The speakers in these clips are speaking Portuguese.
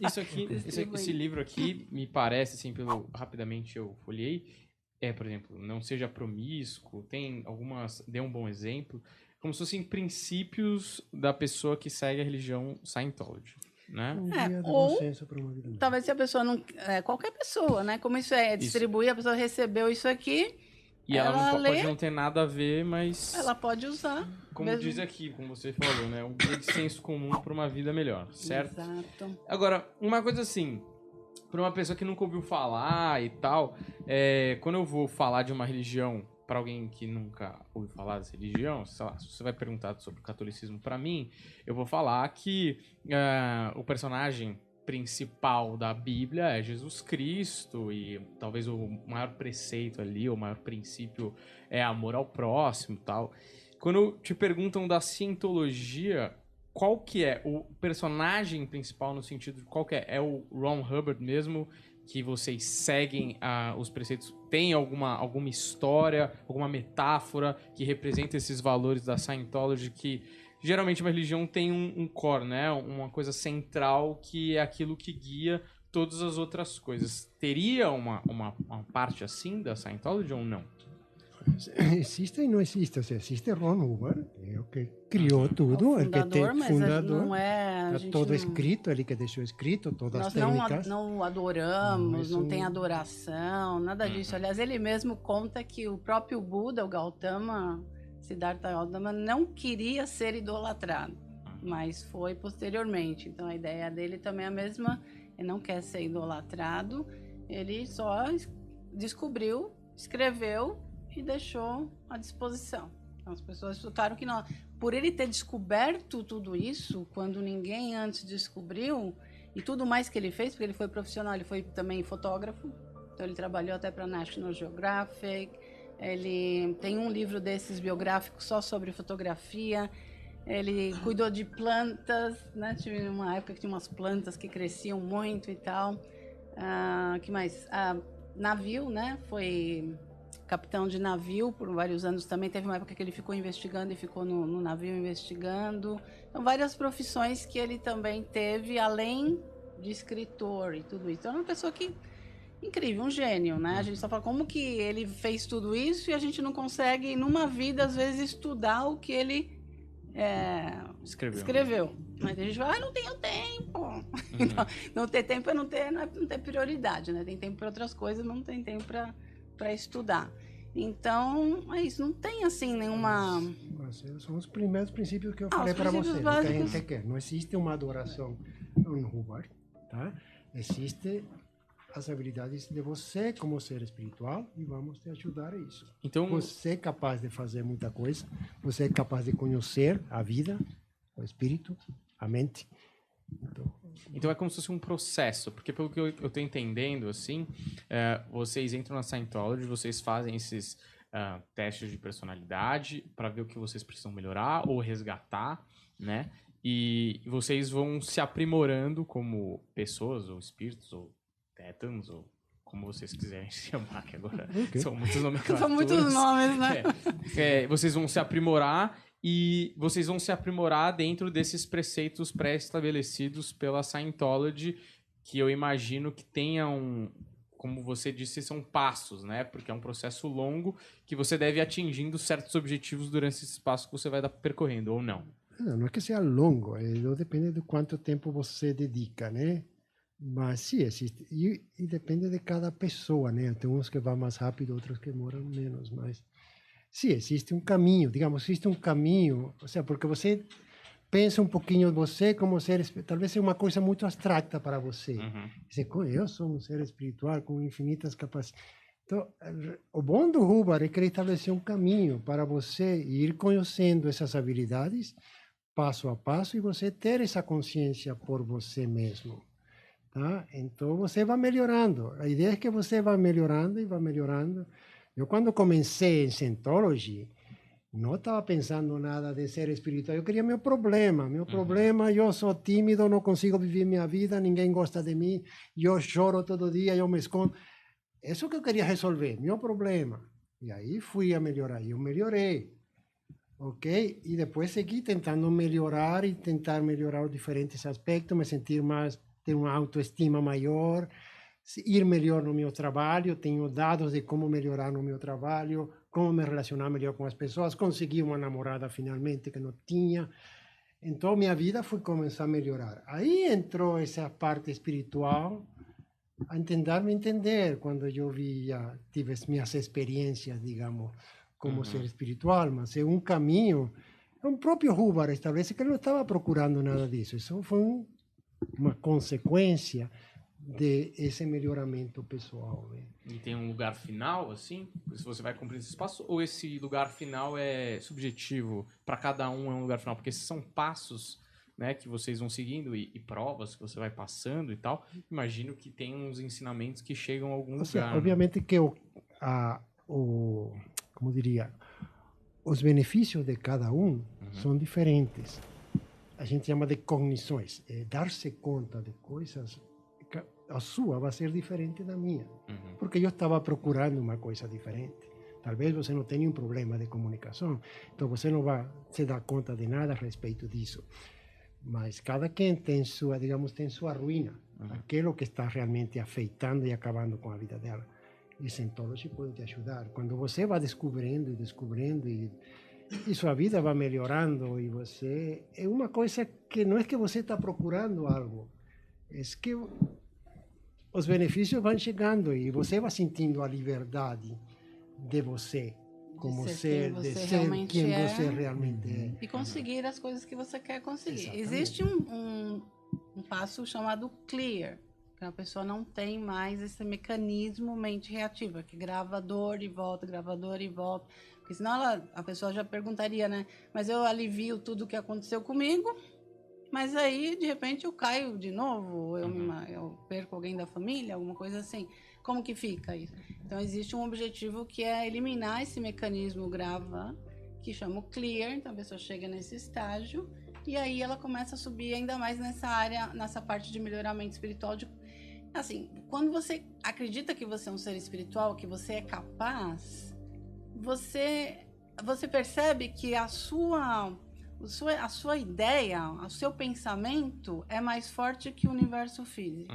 Isso aqui, esse livro aqui, me parece, assim, rapidamente eu folhei, por exemplo, não seja promíscuo, tem algumas, dê um bom exemplo, como se fossem princípios da pessoa que segue a religião Scientology, né? Guia de ou bom senso para uma vida melhor. talvez se a pessoa não... qualquer pessoa, né? Como isso é distribuir, a pessoa recebeu isso aqui, E ela não lê, pode não ter nada a ver, mas... ela pode usar. Como mesmo. diz aqui, como você falou, né? Um guia de senso comum para uma vida melhor, certo? Exato. Agora, uma coisa assim, para uma pessoa que nunca ouviu falar e tal, quando eu vou falar de uma religião para alguém que nunca ouviu falar dessa religião, sei lá, se você vai perguntar sobre o catolicismo para mim, eu vou falar que o personagem principal da Bíblia é Jesus Cristo e talvez o maior preceito ali, o maior princípio é amor ao próximo e tal. Quando te perguntam da cientologia, qual que é o personagem principal no sentido de qual que é? É o Ron Hubbard mesmo, que vocês seguem os preceitos? Tem alguma história, alguma metáfora que representa esses valores da Scientology que geralmente uma religião tem um core, né? Uma coisa central que é aquilo que guia todas as outras coisas. Teria uma parte assim da Scientology ou não? Existe e não existe, ou seja, existe Ron Hubbard, que é o que criou tudo, o fundador, mas fundador, não é... está todo escrito, ele que deixou escrito, todas Nós as técnicas. não adoramos, não tem um- adoração, nada disso. Aliás, ele mesmo conta que o próprio Buda, o Gautama, Siddhartha Gautama, não queria ser idolatrado, mas foi posteriormente. Então a ideia dele também é a mesma, ele não quer ser idolatrado, ele só descobriu, escreveu e deixou à disposição. Então as pessoas ficaram que não. Por ele ter descoberto tudo isso, quando ninguém antes descobriu, e tudo mais que ele fez, porque ele foi profissional, ele foi também fotógrafo, então ele trabalhou até para National Geographic, ele tem um livro desses biográficos só sobre fotografia, ele cuidou de plantas, né? Tive uma época que tinha umas plantas que cresciam muito e tal. Que mais? Navio, né? Foi capitão de navio por vários anos também. Teve uma época que ele ficou investigando e ficou no navio investigando. Então, várias profissões que ele também teve, além de escritor e tudo isso. Então, é uma pessoa que... incrível, um gênio, né? A gente só fala como que ele fez tudo isso e a gente não consegue, numa vida, às vezes, estudar o que ele escreveu. Mas a gente fala, não tenho tempo. Então, não ter tempo não é não ter prioridade, né? Tem tempo para outras coisas, não tem tempo para estudar. Então, é isso. Não tem, assim, nenhuma... São os primeiros princípios que eu falei para você, que a gente quer. Não existe uma adoração no Hubbard, tá? Existe as habilidades de você como ser espiritual e vamos te ajudar a isso. Então, você é capaz de fazer muita coisa, você é capaz de conhecer a vida, o espírito, a mente. Então é como se fosse um processo, porque pelo que eu estou entendendo, assim, vocês entram na Scientology, vocês fazem esses testes de personalidade para ver o que vocês precisam melhorar ou resgatar, né? E vocês vão se aprimorando como pessoas, ou espíritos, ou tétans, ou como vocês quiserem chamar, que agora são muitos nomenclaturas. São muitos nomes, né? Vocês vão se aprimorar e vocês vão se aprimorar dentro desses preceitos pré-estabelecidos pela Scientology, que eu imagino que tenham, como você disse, são passos, né? Porque é um processo longo que você deve ir atingindo certos objetivos durante esse espaço que você vai percorrendo, ou não? Não é que seja longo, depende de quanto tempo você dedica, né? Mas sim, existe. E depende de cada pessoa, né? Tem uns que vão mais rápido, outros que demoram menos, mas sim, existe um caminho, digamos, existe um caminho, ou seja, porque você pensa um pouquinho de você como ser, talvez é uma coisa muito abstrata para você. Você, eu sou um ser espiritual com infinitas capacidades. Então, o bom do Hubbard é que ele estabeleceu um caminho para você ir conhecendo essas habilidades passo a passo e você ter essa consciência por você mesmo. Tá? Então você vai melhorando. A ideia é que você vai melhorando e vai melhorando. Eu, quando comecei em Scientology, não estava pensando nada de ser espiritual. Eu queria meu problema. Meu problema, eu sou tímido, não consigo viver minha vida, ninguém gosta de mim, eu choro todo dia, eu me escondo. Isso que eu queria resolver, meu problema. E aí fui a melhorar. E eu melhorei. Ok? E depois segui tentando melhorar e tentar melhorar os diferentes aspectos, me sentir mais ter uma autoestima maior, ir melhor no meu trabalho, tenho dados de como melhorar no meu trabalho, como me relacionar melhor com as pessoas, consegui uma namorada finalmente que não tinha. Então, minha vida foi começar a melhorar. Aí entrou essa parte espiritual, a tentar me entender, quando eu tive as minhas experiências, digamos, como ser espiritual, mas é um caminho. O próprio Hubbard estabelece que ele não estava procurando nada disso. Isso foi uma consequência desse melhoramento pessoal. Né? E tem um lugar final, assim? Se você vai cumprir esse espaço? Ou esse lugar final é subjetivo? Para cada um é um lugar final? Porque esses são passos, né, que vocês vão seguindo e provas que você vai passando e tal. Imagino que tem uns ensinamentos que chegam a algum lugar. Né? Obviamente que como diria, os benefícios de cada um são diferentes. A gente chama de cognições. Dar-se conta de coisas, a sua vai ser diferente da minha. Porque eu estava procurando uma coisa diferente. Talvez você não tenha um problema de comunicação, então você não vai se dar conta de nada a respeito disso. Mas cada quem tem sua, digamos, tem sua ruína. Aquilo que está realmente afetando e acabando com a vida dela. E Scientology pode te ajudar. Quando você vai descobrindo e sua vida vai melhorando e você... É uma coisa que não é que você está procurando algo, é que os benefícios vão chegando e você vai sentindo a liberdade de você, como ser, de ser quem você realmente é. E conseguir as coisas que você quer conseguir. Exatamente. Existe um passo chamado clear, que a pessoa não tem mais esse mecanismo mente reativa, que grava dor e volta, porque senão a pessoa já perguntaria, né? Mas eu alivio tudo o que aconteceu comigo, mas aí, de repente, eu caio de novo, eu perco alguém da família, alguma coisa assim. Como que fica isso? Então, existe um objetivo que é eliminar esse mecanismo grava, que chama o clear. Então, a pessoa chega nesse estágio e aí ela começa a subir ainda mais nessa área, nessa parte de melhoramento espiritual. Assim, quando você acredita que você é um ser espiritual, que você é capaz, você percebe que a sua ideia, o seu pensamento é mais forte que o universo físico.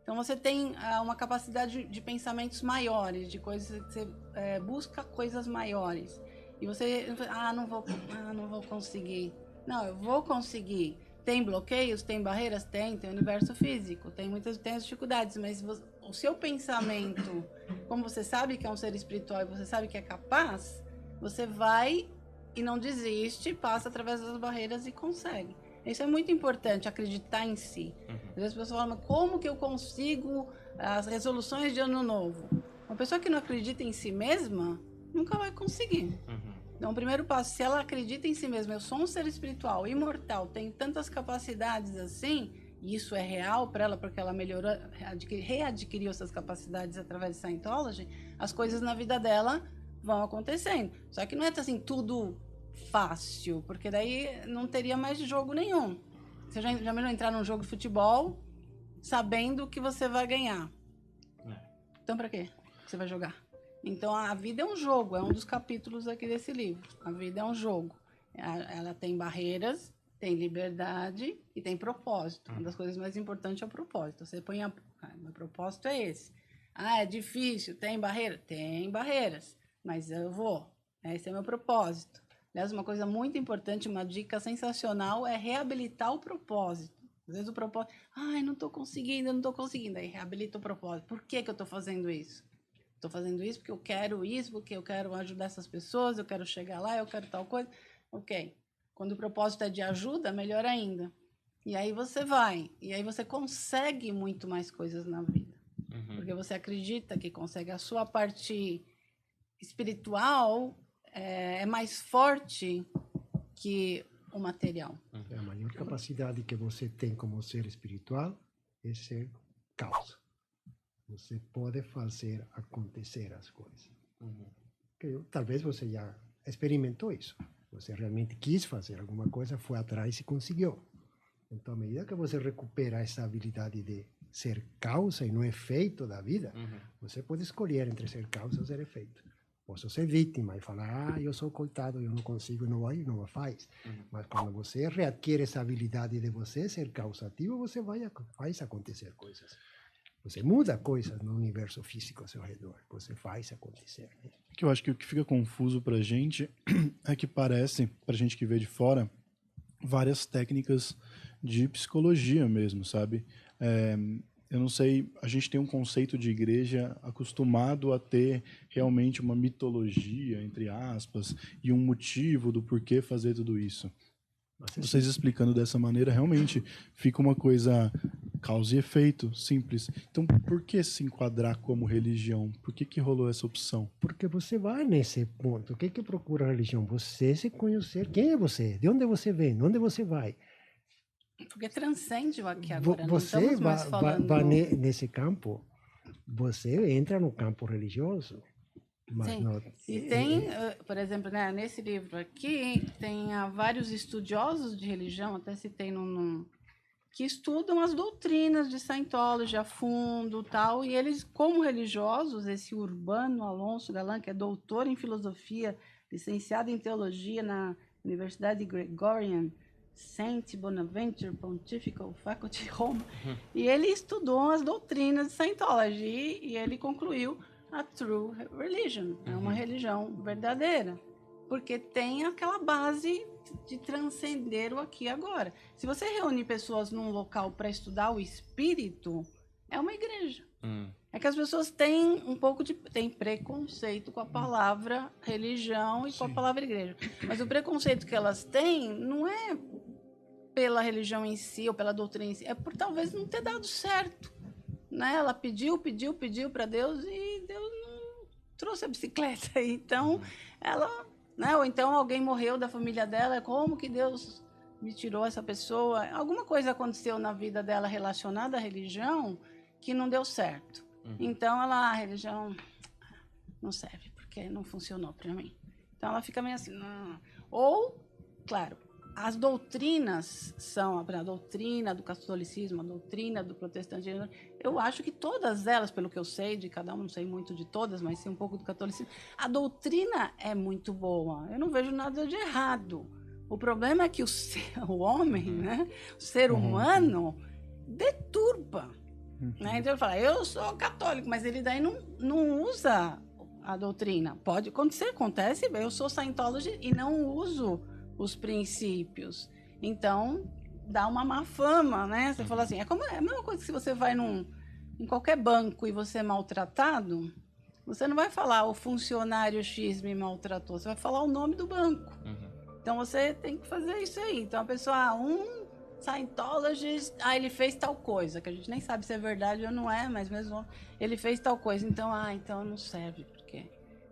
Então você tem uma capacidade de pensamentos maiores, de coisas que você busca coisas maiores. E você, não vou conseguir. Não, eu vou conseguir. Tem bloqueios, tem barreiras, tem universo físico, tem as dificuldades, mas o seu pensamento, como você sabe que é um ser espiritual e você sabe que é capaz, você vai e não desiste, passa através das barreiras e consegue. Isso é muito importante, acreditar em si. Às vezes as pessoas falam, como que eu consigo as resoluções de ano novo? Uma pessoa que não acredita em si mesma, nunca vai conseguir. Então, o primeiro passo, se ela acredita em si mesma, eu sou um ser espiritual, imortal, tenho tantas capacidades assim, e isso é real para ela, porque ela melhorou, readquiriu essas capacidades através de Scientology, as coisas na vida dela vão acontecendo. Só que não é assim, tudo fácil, porque daí não teria mais jogo nenhum. Você já melhor entrar num jogo de futebol sabendo que você vai ganhar. Então, para quê que você vai jogar? Então, a vida é um jogo, é um dos capítulos aqui desse livro. A vida é um jogo. Ela tem barreiras, tem liberdade e tem propósito. Uma das coisas mais importantes é o propósito. Você põe meu propósito é esse. É difícil, tem barreira? Tem barreiras, mas eu vou. Esse é meu propósito. Aliás, uma coisa muito importante, uma dica sensacional é reabilitar o propósito. Às vezes o propósito, não estou conseguindo. Aí reabilita o propósito. Por que eu estou fazendo isso? Estou fazendo isso porque eu quero isso, porque eu quero ajudar essas pessoas, eu quero chegar lá, eu quero tal coisa. Ok. Quando o propósito é de ajuda, melhor ainda. E aí você vai. E aí você consegue muito mais coisas na vida. Porque você acredita que consegue. A sua parte espiritual é mais forte que o material. A maior capacidade que você tem como ser espiritual é ser causa. Você pode fazer acontecer as coisas. Talvez você já experimentou isso. Você realmente quis fazer alguma coisa, foi atrás e conseguiu. Então, à medida que você recupera essa habilidade de ser causa e não efeito da vida, você pode escolher entre ser causa ou ser efeito. Posso ser vítima e falar, eu sou coitado, eu não consigo, não vai, não faz. Mas quando você readquire essa habilidade de você ser causativo, você faz acontecer coisas. Você muda coisas no universo físico ao seu redor. Você faz acontecer. Né? Que eu acho que o que fica confuso pra gente é que parece, pra gente que vê de fora, várias técnicas de psicologia mesmo, sabe? Eu não sei, a gente tem um conceito de igreja acostumado a ter realmente uma mitologia, entre aspas, e um motivo do porquê fazer tudo isso. Vocês explicando dessa maneira, realmente fica uma coisa causa e efeito, simples. Então, por que se enquadrar como religião? Por que rolou essa opção? Porque você vai nesse ponto. O que procura a religião? Você se conhecer. Quem é você? De onde você vem? De onde você vai? Porque transcende o aqui agora. Você não estamos mais falando... vai nesse campo. Você entra no campo religioso. Mas Sim. não, E tem, por exemplo, né, nesse livro aqui, tem vários estudiosos de religião, até citei que estudam as doutrinas de Scientology a fundo, tal, e eles, como religiosos, esse Urbano Alonso Galan, que é doutor em filosofia, licenciado em teologia na Universidade Gregorian Saint Bonaventure Pontifical Faculty Roma, e ele estudou as doutrinas de Scientology e ele concluiu a true religion, é uma religião verdadeira, porque tem aquela base de transcender o aqui e agora. Se você reúne pessoas num local para estudar o espírito, é uma igreja. É que as pessoas têm tem preconceito com a palavra religião e com a palavra igreja. Mas o preconceito que elas têm não é pela religião em si ou pela doutrina em si, é por talvez não ter dado certo. Né? Ela pediu para Deus e Deus não trouxe a bicicleta. Então, ela, né? Ou então alguém morreu da família dela, como que Deus me tirou essa pessoa? Alguma coisa aconteceu na vida dela relacionada à religião que não deu certo. Então, a religião não serve, porque não funcionou para mim. Então, ela fica meio assim, não. Ou, claro, as doutrinas são a doutrina do catolicismo, a doutrina do protestantismo. Eu acho que todas elas, pelo que eu sei de cada um, não sei muito de todas, mas sei um pouco do catolicismo, a doutrina é muito boa. Eu não vejo nada de errado. O problema é que o homem, né, o ser humano, deturpa. Né? Então ele fala, eu sou católico, mas ele daí não usa a doutrina. Pode acontecer, acontece, eu sou Scientology e não uso os princípios. Então, dá uma má fama, né? Você fala assim, é a mesma coisa que se você vai em qualquer banco e você é maltratado, você não vai falar o funcionário X me maltratou, você vai falar o nome do banco. Então, você tem que fazer isso aí. Então, a pessoa, Scientologist, ele fez tal coisa, que a gente nem sabe se é verdade ou não é, mas mesmo ele fez tal coisa, então não serve, porque...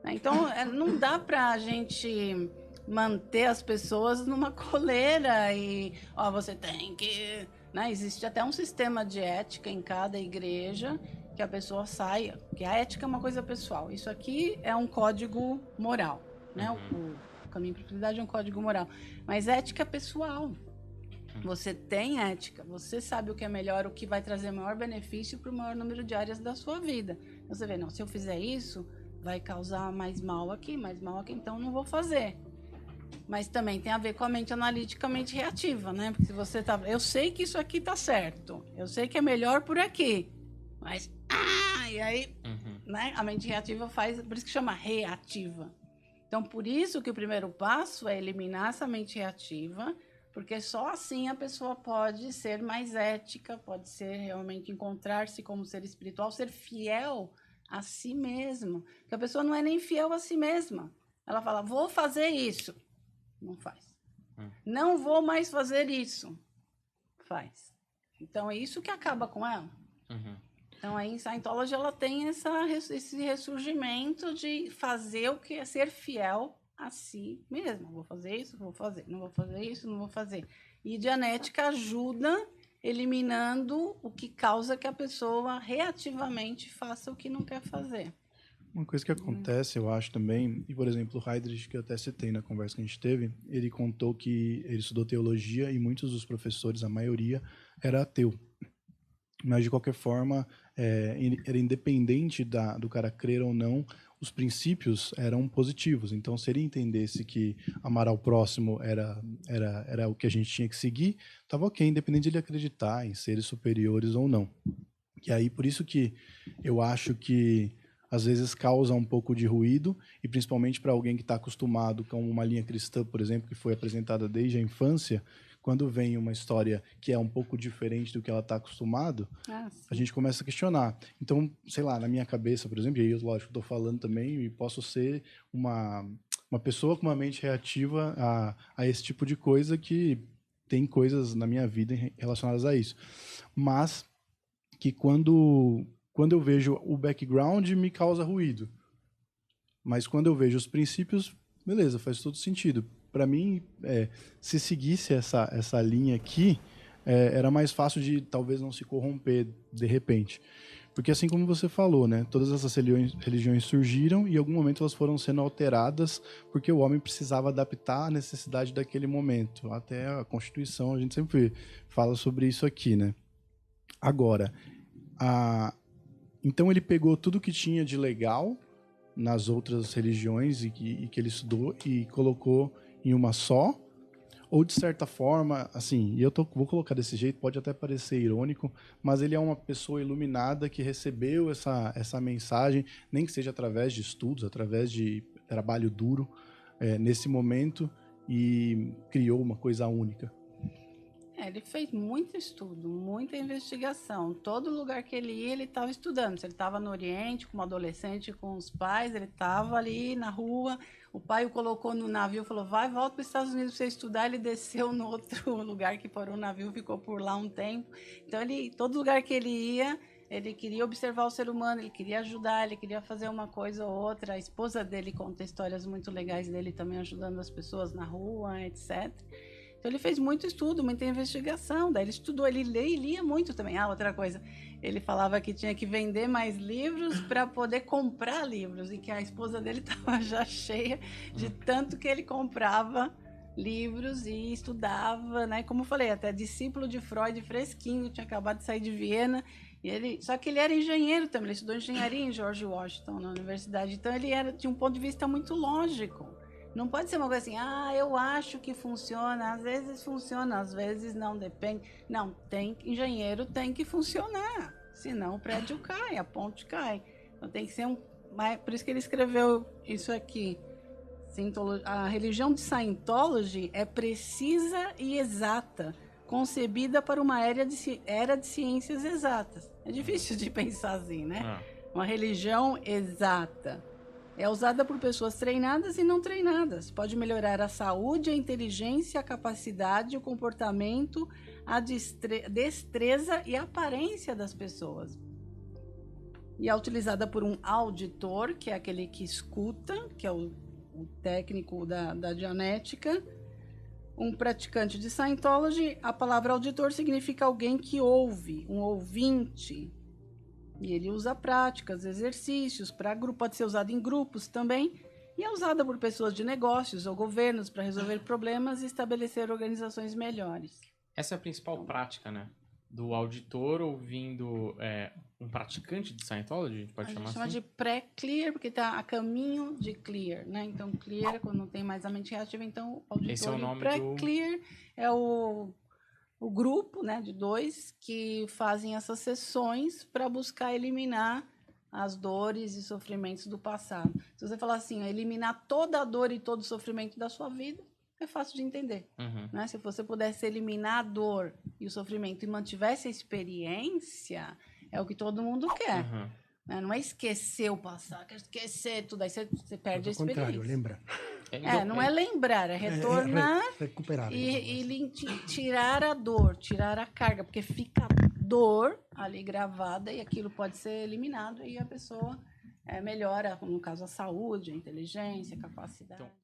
Então, não dá pra gente manter as pessoas numa coleira e, você tem que... Né? Existe até um sistema de ética em cada igreja que a pessoa saia, porque a ética é uma coisa pessoal. Isso aqui é um código moral, né? O caminho para a felicidade é um código moral, mas ética é pessoal. Você tem ética, você sabe o que é melhor, o que vai trazer maior benefício para o maior número de áreas da sua vida. Você vê, não, se eu fizer isso, vai causar mais mal aqui, então não vou fazer. Mas também tem a ver com a mente analítica, a mente reativa, né? Porque se você eu sei que isso aqui tá certo, eu sei que é melhor por aqui, mas e aí, né? A mente reativa faz, por isso que chama reativa. Então, por isso que o primeiro passo é eliminar essa mente reativa, porque só assim a pessoa pode ser mais ética, pode ser realmente encontrar-se como ser espiritual, ser fiel a si mesmo. Porque a pessoa não é nem fiel a si mesma. Ela fala, vou fazer isso. Não faz. Não vou mais fazer isso. Faz. Então, é isso que acaba com ela. Então, aí em Scientology, ela tem esse ressurgimento de fazer o que é ser fiel a si mesma. Vou fazer isso, vou fazer. Não vou fazer isso, não vou fazer. E Dianética ajuda eliminando o que causa que a pessoa reativamente faça o que não quer fazer. Uma coisa que acontece, eu acho também, e por exemplo, o Heidrich, que eu até citei na conversa que a gente teve, ele contou que ele estudou teologia e muitos dos professores, a maioria, era ateu. Mas, de qualquer forma, era independente do cara crer ou não, os princípios eram positivos. Então, se ele entendesse que amar ao próximo era o que a gente tinha que seguir, estava ok, independente de ele acreditar em seres superiores ou não. E aí, por isso que eu acho que às vezes causa um pouco de ruído, e principalmente para alguém que está acostumado com uma linha cristã, por exemplo, que foi apresentada desde a infância, quando vem uma história que é um pouco diferente do que ela está acostumado, a gente começa a questionar. Então, sei lá, na minha cabeça, por exemplo, e aí, lógico, estou falando também, e posso ser uma pessoa com uma mente reativa a esse tipo de coisa, que tem coisas na minha vida relacionadas a isso. Mas que quando eu vejo o background, me causa ruído. Mas quando eu vejo os princípios, beleza, faz todo sentido. Para mim, se seguisse essa linha aqui, era mais fácil de talvez não se corromper de repente. Porque assim como você falou, né, todas essas religiões surgiram e em algum momento elas foram sendo alteradas porque o homem precisava adaptar à necessidade daquele momento. Até a Constituição, a gente sempre fala sobre isso aqui, né? Agora, então ele pegou tudo que tinha de legal nas outras religiões e que ele estudou e colocou em uma só, ou de certa forma, assim, e vou colocar desse jeito, pode até parecer irônico, mas ele é uma pessoa iluminada que recebeu essa mensagem, nem que seja através de estudos, através de trabalho duro, nesse momento, e criou uma coisa única. Ele fez muito estudo, muita investigação. Todo lugar que ele ia, ele estava estudando. Se ele estava no Oriente, como adolescente, com os pais, ele estava ali na rua. O pai o colocou no navio, falou, volta para os Estados Unidos para você estudar. Ele desceu no outro lugar que parou o navio, ficou por lá um tempo. Então, todo lugar que ele ia, ele queria observar o ser humano, ele queria ajudar, ele queria fazer uma coisa ou outra. A esposa dele conta histórias muito legais dele também, ajudando as pessoas na rua, etc. Então, ele fez muito estudo, muita investigação. Daí ele estudou, ele lia muito também. Outra coisa, ele falava que tinha que vender mais livros para poder comprar livros, e que a esposa dele estava já cheia de tanto que ele comprava livros e estudava, né? Como eu falei, até discípulo de Freud fresquinho, tinha acabado de sair de Viena. Só que ele era engenheiro também, ele estudou engenharia em George Washington, na universidade. Então, ele tinha um ponto de vista muito lógico. Não pode ser uma coisa assim, eu acho que funciona, às vezes funciona, às vezes não, depende. Não, engenheiro tem que funcionar, senão o prédio cai, a ponte cai. Então tem que ser por isso que ele escreveu isso aqui. A religião de Scientology é precisa e exata, concebida para uma era de ciências exatas. É difícil de pensar assim, né? Uma religião exata. É usada por pessoas treinadas e não treinadas. Pode melhorar a saúde, a inteligência, a capacidade, o comportamento, a destreza e a aparência das pessoas. E é utilizada por um auditor, que é aquele que escuta, que é o técnico da dianética. Um praticante de Scientology, a palavra auditor significa alguém que ouve, um ouvinte. E ele usa práticas, exercícios para grupo, pode ser usado em grupos também, e é usada por pessoas de negócios ou governos para resolver problemas e estabelecer organizações melhores. Essa é a principal prática, né? Do auditor ouvindo um praticante de Scientology, a gente pode chamar assim? A gente chama de pré-clear, porque está a caminho de clear, né? Então, clear, quando não tem mais a mente reativa, então o auditor. Esse é o nome pré-clear é o grupo, né, de 2 que fazem essas sessões para buscar eliminar as dores e sofrimentos do passado. Se você falar assim, eliminar toda a dor e todo o sofrimento da sua vida, é fácil de entender. Né? Se você pudesse eliminar a dor e o sofrimento e mantivesse a experiência, é o que todo mundo quer. Né? Não é esquecer o passado, quer esquecer tudo, aí você perde a experiência. Ao contrário, lembra. Não é lembrar, é retornar recuperar, e tirar a dor, tirar a carga, porque fica dor ali gravada e aquilo pode ser eliminado e a pessoa melhora, no caso, a saúde, a inteligência, a capacidade. Então,